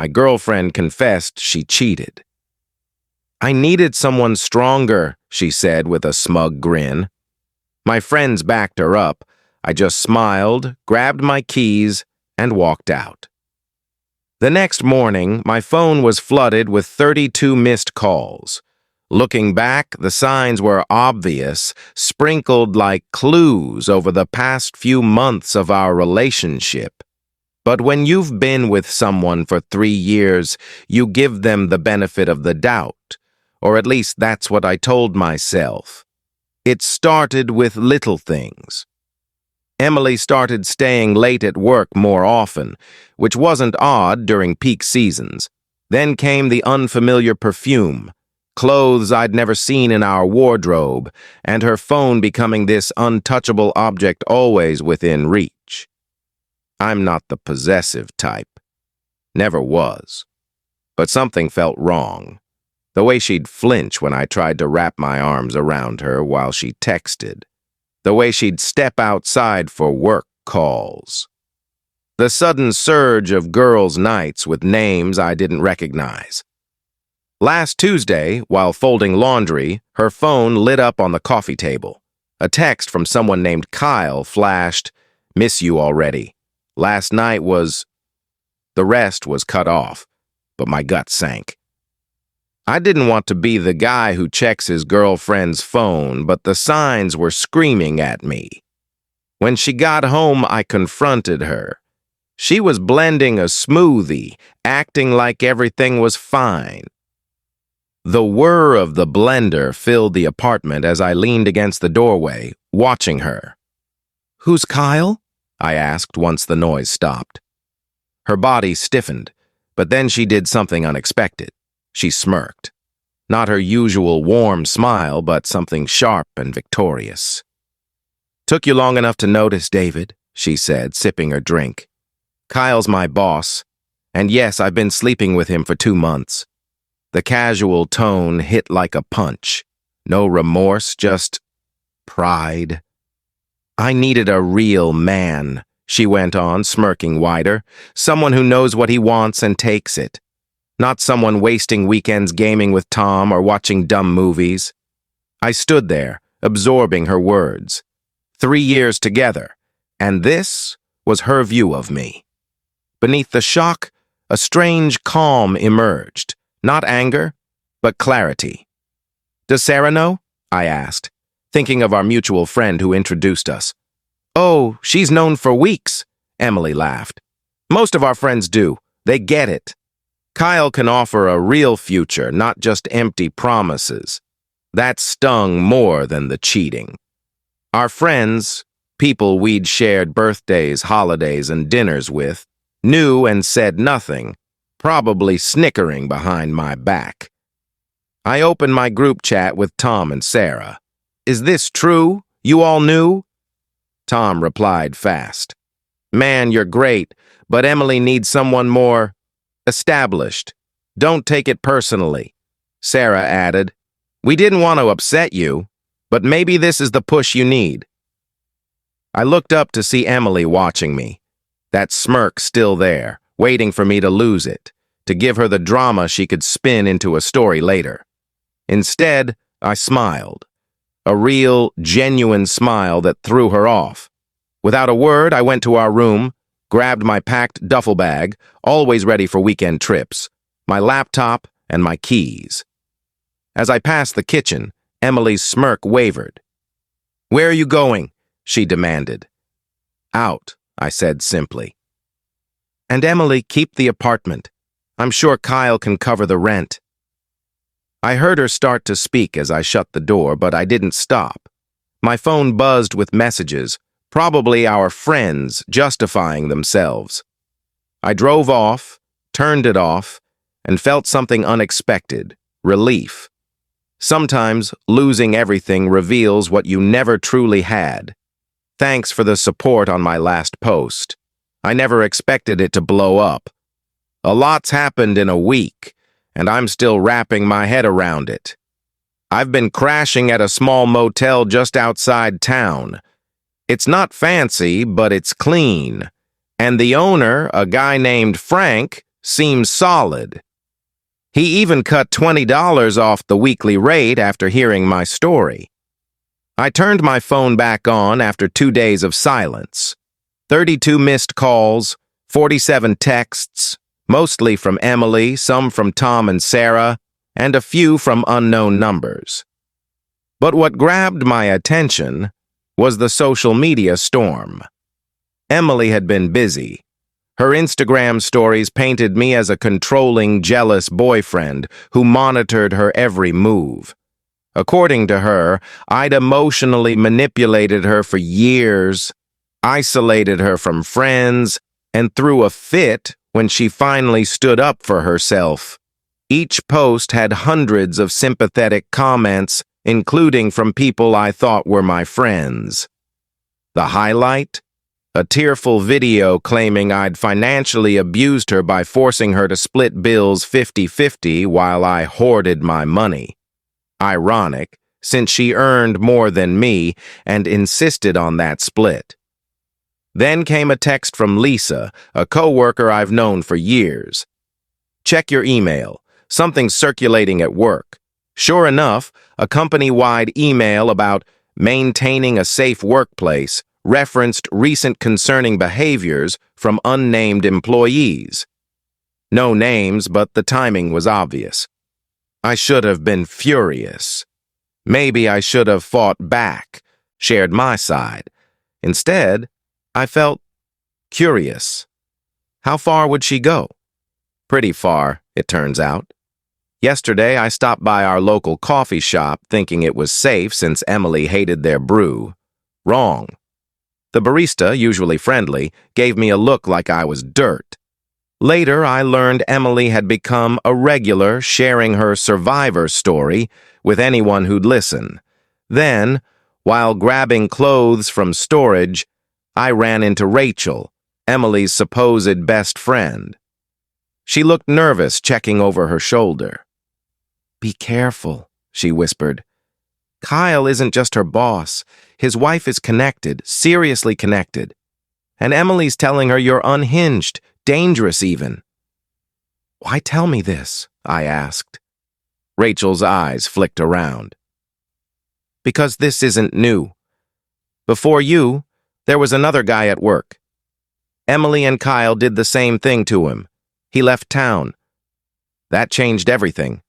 my girlfriend confessed she cheated. "I needed someone stronger," she said with a smug grin. My friends backed her up. I just smiled, grabbed my keys, and walked out. The next morning, my phone was flooded with 32 missed calls. Looking back, the signs were obvious, sprinkled like clues over the past few months of our relationship. But when you've been with someone for 3 years, you give them the benefit of the doubt, or at least that's what I told myself. It started with little things. Emily started staying late at work more often, which wasn't odd during peak seasons. Then came the unfamiliar perfume, clothes I'd never seen in our wardrobe, and her phone becoming this untouchable object always within reach. I'm not the possessive type. Never was. But something felt wrong. The way she'd flinch when I tried to wrap my arms around her while she texted. The way she'd step outside for work calls. The sudden surge of girls' nights with names I didn't recognize. Last Tuesday, while folding laundry, her phone lit up on the coffee table. A text from someone named Kyle flashed, "Miss you already. Last night was..." The rest was cut off, but my gut sank. I didn't want to be the guy who checks his girlfriend's phone, but the signs were screaming at me. When she got home, I confronted her. She was blending a smoothie, acting like everything was fine. The whir of the blender filled the apartment as I leaned against the doorway, watching her. "Who's Kyle?" I asked once the noise stopped. Her body stiffened, but then she did something unexpected. She smirked. Not her usual warm smile, but something sharp and victorious. "Took you long enough to notice, David," she said, sipping her drink. "Kyle's my boss, and yes, I've been sleeping with him for 2 months." The casual tone hit like a punch. No remorse, just pride. "I needed a real man," she went on, smirking wider. "Someone who knows what he wants and takes it. Not someone wasting weekends gaming with Tom or watching dumb movies." I stood there, absorbing her words. 3 years together, and this was her view of me. Beneath the shock, a strange calm emerged. Not anger, but clarity. "Does Sarah know?" I asked, thinking of our mutual friend who introduced us. "Oh, she's known for weeks," Emily laughed. "Most of our friends do. They get it. Kyle can offer a real future, not just empty promises." That stung more than the cheating. Our friends, people we'd shared birthdays, holidays, and dinners with, knew and said nothing, probably snickering behind my back. I opened my group chat with Tom and Sarah. "Is this true? You all knew?" Tom replied fast. "Man, you're great, but Emily needs someone more established. Don't take it personally." Sarah added, "We didn't want to upset you, but maybe this is the push you need." I looked up to see Emily watching me, that smirk still there, waiting for me to lose it, to give her the drama she could spin into a story later. Instead, I smiled. A real, genuine smile that threw her off. Without a word, I went to our room, grabbed my packed duffel bag, always ready for weekend trips, my laptop, and my keys. As I passed the kitchen, Emily's smirk wavered. "Where are you going?" she demanded. "Out," I said simply. "And Emily, keep the apartment. I'm sure Kyle can cover the rent." I heard her start to speak as I shut the door, but I didn't stop. My phone buzzed with messages, probably our friends justifying themselves. I drove off, turned it off, and felt something unexpected, relief. Sometimes losing everything reveals what you never truly had. Thanks for the support on my last post. I never expected it to blow up. A lot's happened in a week, and I'm still wrapping my head around it. I've been crashing at a small motel just outside town. It's not fancy, but it's clean. And the owner, a guy named Frank, seems solid. He even cut $20 off the weekly rate after hearing my story. I turned my phone back on after 2 days of silence. 32 missed calls, 47 texts, mostly from Emily, some from Tom and Sarah, and a few from unknown numbers. But what grabbed my attention was the social media storm. Emily had been busy. Her Instagram stories painted me as a controlling, jealous boyfriend who monitored her every move. According to her, I'd emotionally manipulated her for years, isolated her from friends, and threw a fit when she finally stood up for herself. Each post had hundreds of sympathetic comments, including from people I thought were my friends. The highlight? A tearful video claiming I'd financially abused her by forcing her to split bills 50-50 while I hoarded my money. Ironic, since she earned more than me and insisted on that split. Then came a text from Lisa, a coworker I've known for years. Check your email. Something's circulating at work. Sure enough, a company-wide email about maintaining a safe workplace referenced recent concerning behaviors from unnamed employees. No names, but the timing was obvious. I should have been furious. Maybe I should have fought back, shared my side. Instead, I felt curious. How far would she go? Pretty far, it turns out. Yesterday, I stopped by our local coffee shop thinking it was safe since Emily hated their brew. Wrong. The barista, usually friendly, gave me a look like I was dirt. Later, I learned Emily had become a regular, sharing her survivor story with anyone who'd listen. Then, while grabbing clothes from storage, I ran into Rachel, Emily's supposed best friend. She looked nervous, checking over her shoulder. "Be careful," she whispered. "Kyle isn't just her boss. His wife is connected, seriously connected. And Emily's telling her you're unhinged, dangerous even." "Why tell me this?" I asked. Rachel's eyes flicked around. "Because this isn't new. Before you, there was another guy at work. Emily and Kyle did the same thing to him. He left town. That changed everything.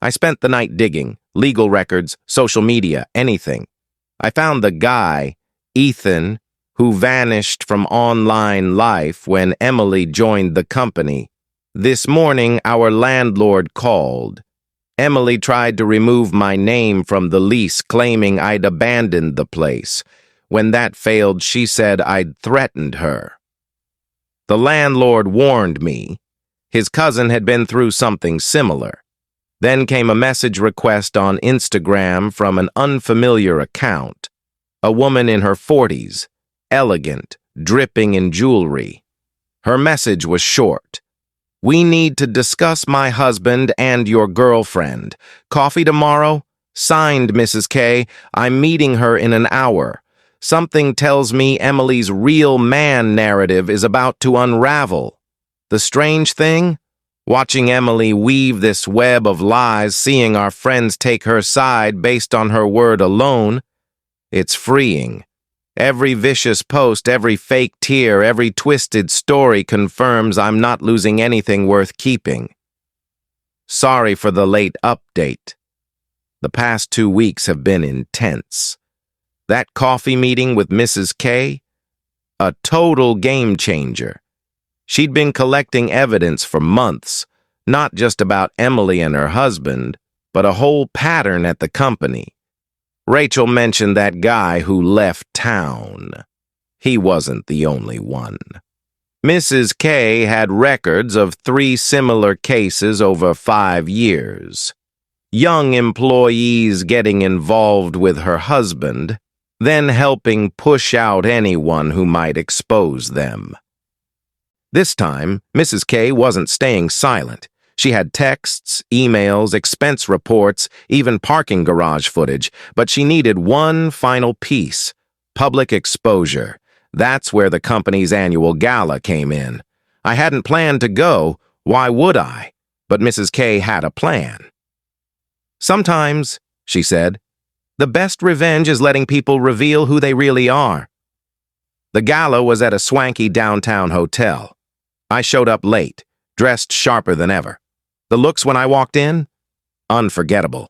I spent the night digging, legal records, social media, anything. I found the guy, Ethan, who vanished from online life when Emily joined the company. This morning, our landlord called. Emily tried to remove my name from the lease, claiming I'd abandoned the place. When that failed, she said I'd threatened her. The landlord warned me. His cousin had been through something similar. Then came a message request on Instagram from an unfamiliar account. A woman in her 40s, elegant, dripping in jewelry. Her message was short. "We need to discuss my husband and your girlfriend. Coffee tomorrow? Signed, Mrs. K. I'm meeting her in an hour. Something tells me Emily's real man narrative is about to unravel. The strange thing? Watching Emily weave this web of lies, seeing our friends take her side based on her word alone, it's freeing. Every vicious post, every fake tear, every twisted story confirms I'm not losing anything worth keeping. Sorry for the late update. The past 2 weeks have been intense. That coffee meeting with Mrs. K? A total game changer. She'd been collecting evidence for months, not just about Emily and her husband, but a whole pattern at the company. Rachel mentioned that guy who left town. He wasn't the only one. Mrs. K had records of 3 similar cases over 5 years. Young employees getting involved with her husband, then helping push out anyone who might expose them. This time, Mrs. K wasn't staying silent. She had texts, emails, expense reports, even parking garage footage, but she needed one final piece: public exposure. That's where the company's annual gala came in. I hadn't planned to go. Why would I? But Mrs. K had a plan. Sometimes, she said, the best revenge is letting people reveal who they really are. The gala was at a swanky downtown hotel. I showed up late, dressed sharper than ever. The looks when I walked in? Unforgettable.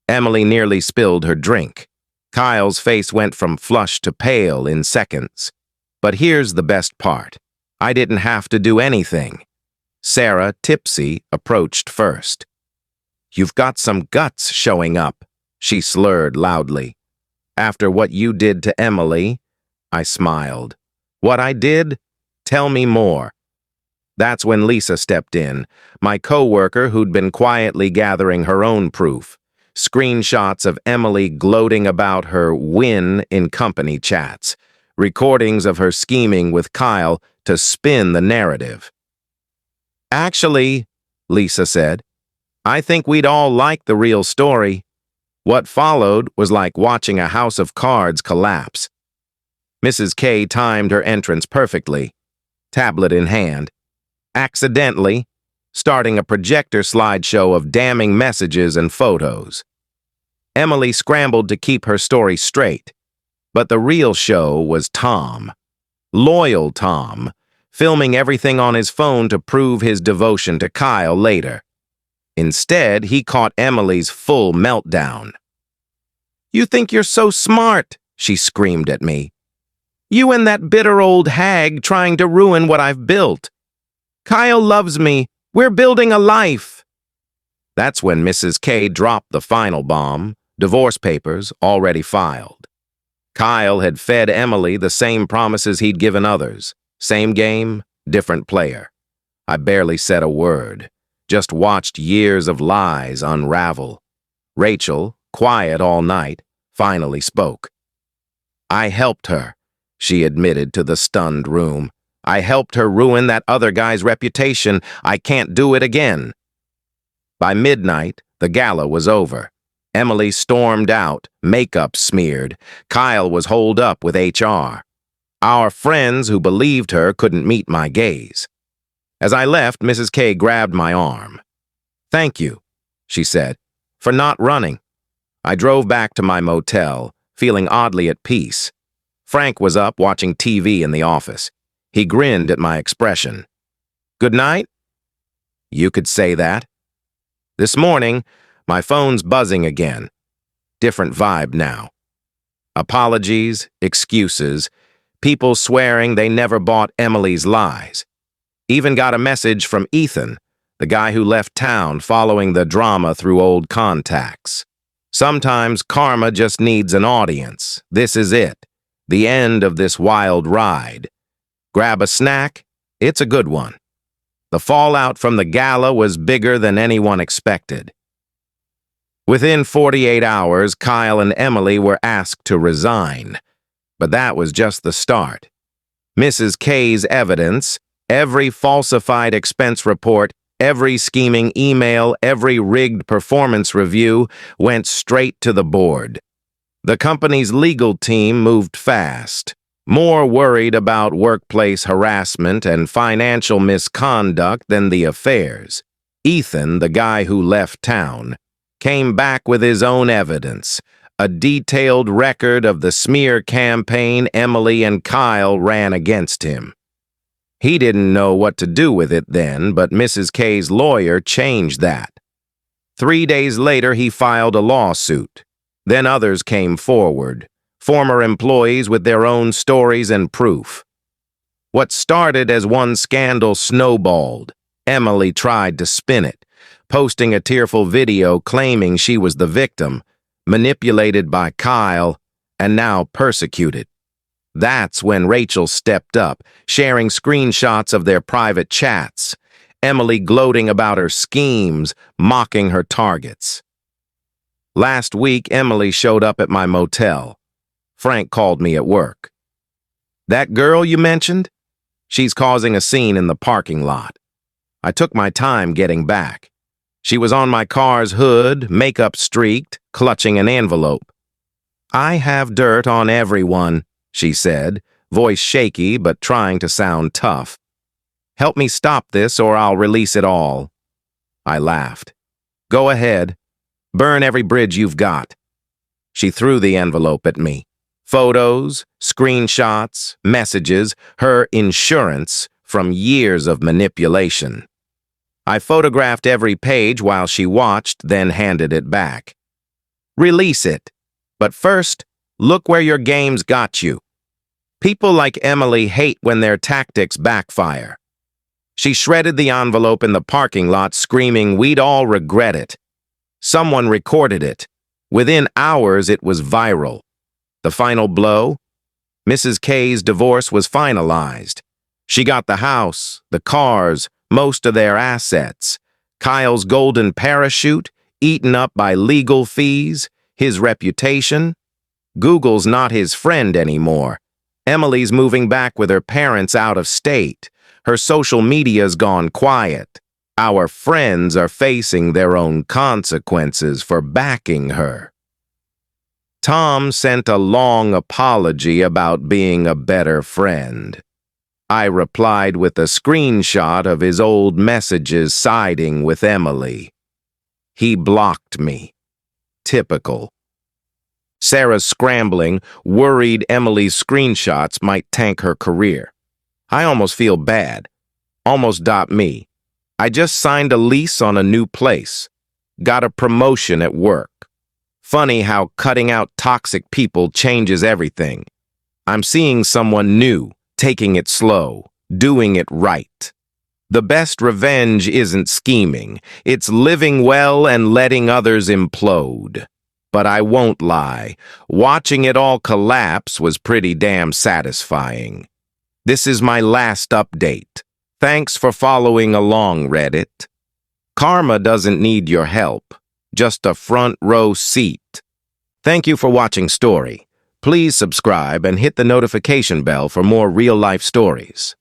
Emily nearly spilled her drink. Kyle's face went from flush to pale in seconds. But here's the best part. I didn't have to do anything. Sarah, tipsy, approached first. "You've got some guts showing up," she slurred loudly. "After what you did to Emily," I smiled. "What I did? Tell me more." That's when Lisa stepped in, my coworker who'd been quietly gathering her own proof. Screenshots of Emily gloating about her win in company chats, recordings of her scheming with Kyle to spin the narrative. "Actually," Lisa said, "I think we'd all like the real story." What followed was like watching a house of cards collapse. Mrs. K timed her entrance perfectly, tablet in hand, accidentally starting a projector slideshow of damning messages and photos. Emily scrambled to keep her story straight, but the real show was Tom. Loyal Tom, filming everything on his phone to prove his devotion to Kyle later. Instead, he caught Emily's full meltdown. "You think you're so smart," she screamed at me. "You and that bitter old hag trying to ruin what I've built. Kyle loves me. We're building a life." That's when Mrs. K dropped the final bomb, divorce papers already filed. Kyle had fed Emily the same promises he'd given others. Same game, different player. I barely said a word, just watched years of lies unravel. Rachel, quiet all night, finally spoke. "I helped her," she admitted to the stunned room. "I helped her ruin that other guy's reputation. I can't do it again." By midnight, the gala was over. Emily stormed out, makeup smeared. Kyle was holed up with HR. Our friends who believed her couldn't meet my gaze. As I left, Mrs. K grabbed my arm. "Thank you," she said, "for not running." I drove back to my motel, feeling oddly at peace. Frank was up watching TV in the office. He grinned at my expression. "Good night?" You could say that. This morning, my phone's buzzing again. Different vibe now. Apologies, excuses, people swearing they never bought Emily's lies. Even got a message from Ethan, the guy who left town following the drama through old contacts. Sometimes karma just needs an audience. This is it. The end of this wild ride. Grab a snack, it's a good one. The fallout from the gala was bigger than anyone expected. Within 48 hours, Kyle and Emily were asked to resign. But that was just the start. Mrs. K's evidence, every falsified expense report, every scheming email, every rigged performance review went straight to the board. The company's legal team moved fast, more worried about workplace harassment and financial misconduct than the affairs. Ethan, the guy who left town, came back with his own evidence, a detailed record of the smear campaign Emily and Kyle ran against him. He didn't know what to do with it then, but Mrs. K's lawyer changed that. 3 days later, he filed a lawsuit. Then others came forward, former employees with their own stories and proof. What started as one scandal snowballed. Emily tried to spin it, posting a tearful video claiming she was the victim, manipulated by Kyle, and now persecuted. That's when Rachel stepped up, sharing screenshots of their private chats, Emily gloating about her schemes, mocking her targets. Last week, Emily showed up at my motel. Frank called me at work. "That girl you mentioned? She's causing a scene in the parking lot." I took my time getting back. She was on my car's hood, makeup streaked, clutching an envelope. "I have dirt on everyone," she said, voice shaky but trying to sound tough. Help me stop this or I'll release it all. I laughed. Go ahead. Burn every bridge you've got. She threw the envelope at me. Photos, screenshots, messages, her insurance from years of manipulation. I photographed every page while she watched, then handed it back. Release it. But first, look where your games got you. People like Emily hate when their tactics backfire. She shredded the envelope in the parking lot, screaming, "We'd all regret it." Someone recorded it. Within hours, it was viral. The final blow? Mrs. K's divorce was finalized. She got the house, the cars, most of their assets. Kyle's golden parachute, eaten up by legal fees. His reputation? Google's not his friend anymore. Emily's moving back with her parents out of state. Her social media's gone quiet. Our friends are facing their own consequences for backing her. Tom sent a long apology about being a better friend. I replied with a screenshot of his old messages siding with Emily. He blocked me. Typical. Sarah's scrambling, worried Emily's screenshots might tank her career. I almost feel bad. Almost me. I just signed a lease on a new place. Got a promotion at work. Funny how cutting out toxic people changes everything. I'm seeing someone new, taking it slow, doing it right. The best revenge isn't scheming. It's living well and letting others implode. But I won't lie, watching it all collapse was pretty damn satisfying. This is my last update. Thanks for following along, Reddit. Karma doesn't need your help, just a front row seat. Thank you for watching Story. Please subscribe and hit the notification bell for more real-life stories.